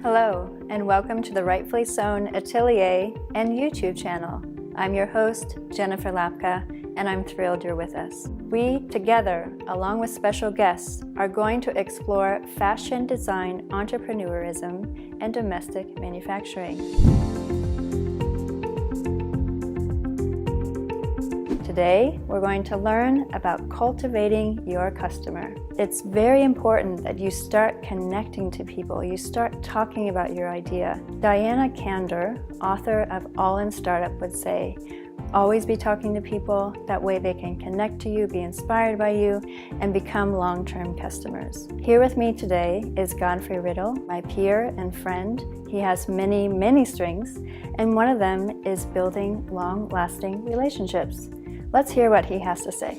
Hello, and welcome to the Rightfully Sewn Atelier and YouTube channel. I'm your host, Jennifer Lapka, and I'm thrilled you're with us. We, together, along with special guests, are going to explore fashion design, entrepreneurism, and domestic manufacturing. Today, we're going to learn about cultivating your customer. It's very important that you start connecting to people, you start talking about your idea. Diana Kander, author of All in Startup, would say, always be talking to people, that way they can connect to you, be inspired by you, and become long-term customers. Here with me today is Godfrey Riddle, my peer and friend. He has many, many strengths, and one of them is building long-lasting relationships. Let's hear what he has to say.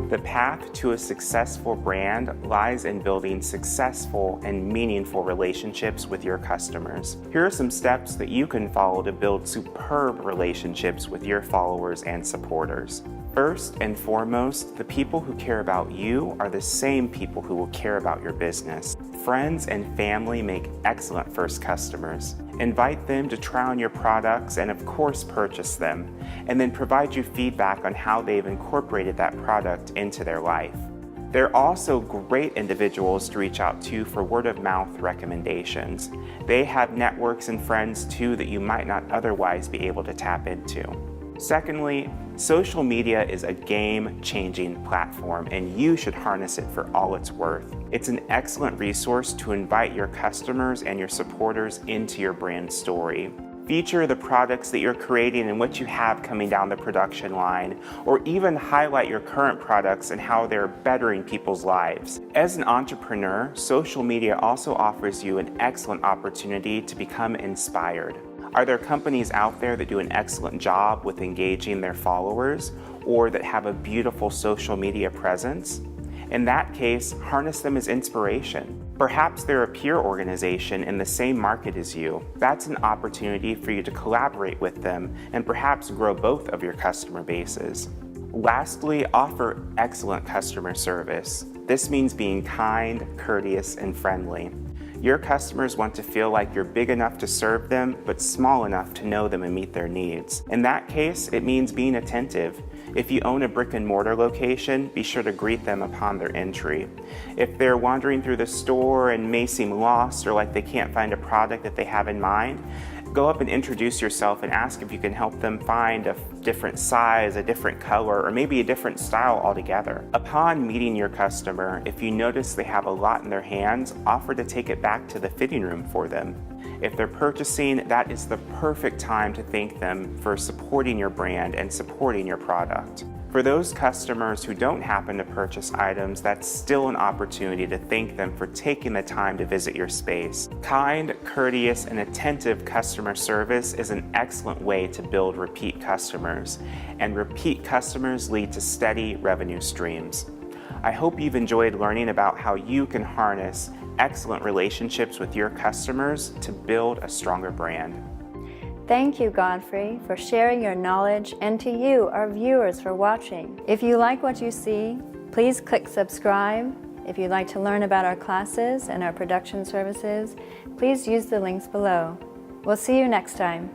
The path to a successful brand lies in building successful and meaningful relationships with your customers. Here are some steps that you can follow to build superb relationships with your followers and supporters. First and foremost, the people who care about you are the same people who will care about your business. Friends and family make excellent first customers. Invite them to try on your products and of course purchase them, and then provide you feedback on how they've incorporated that product into their life. They're also great individuals to reach out to for word-of-mouth recommendations. They have networks and friends too that you might not otherwise be able to tap into. Secondly, social media is a game-changing platform and you should harness it for all it's worth. It's an excellent resource to invite your customers and your supporters into your brand story. Feature the products that you're creating and what you have coming down the production line, or even highlight your current products and how they're bettering people's lives. As an entrepreneur, social media also offers you an excellent opportunity to become inspired. Are there companies out there that do an excellent job with engaging their followers or that have a beautiful social media presence? In that case, harness them as inspiration. Perhaps they're a peer organization in the same market as you. That's an opportunity for you to collaborate with them and perhaps grow both of your customer bases. Lastly, offer excellent customer service. This means being kind, courteous, and friendly. Your customers want to feel like you're big enough to serve them, but small enough to know them and meet their needs. In that case, it means being attentive. If you own a brick and mortar location, be sure to greet them upon their entry. If they're wandering through the store and may seem lost or like they can't find a product that they have in mind, go up and introduce yourself and ask if you can help them find a different size, a different color, or maybe a different style altogether. Upon meeting your customer, if you notice they have a lot in their hands, offer to take it back to the fitting room for them. If they're purchasing, that is the perfect time to thank them for supporting your brand and supporting your product. For those customers who don't happen to purchase items, that's still an opportunity to thank them for taking the time to visit your space. Kind, courteous, and attentive customer service is an excellent way to build repeat customers, and repeat customers lead to steady revenue streams. I hope you've enjoyed learning about how you can harness excellent relationships with your customers to build a stronger brand. Thank you, Godfrey, for sharing your knowledge, and to you, our viewers, for watching. If you like what you see, please click subscribe. If you'd like to learn about our classes and our production services, please use the links below. We'll see you next time.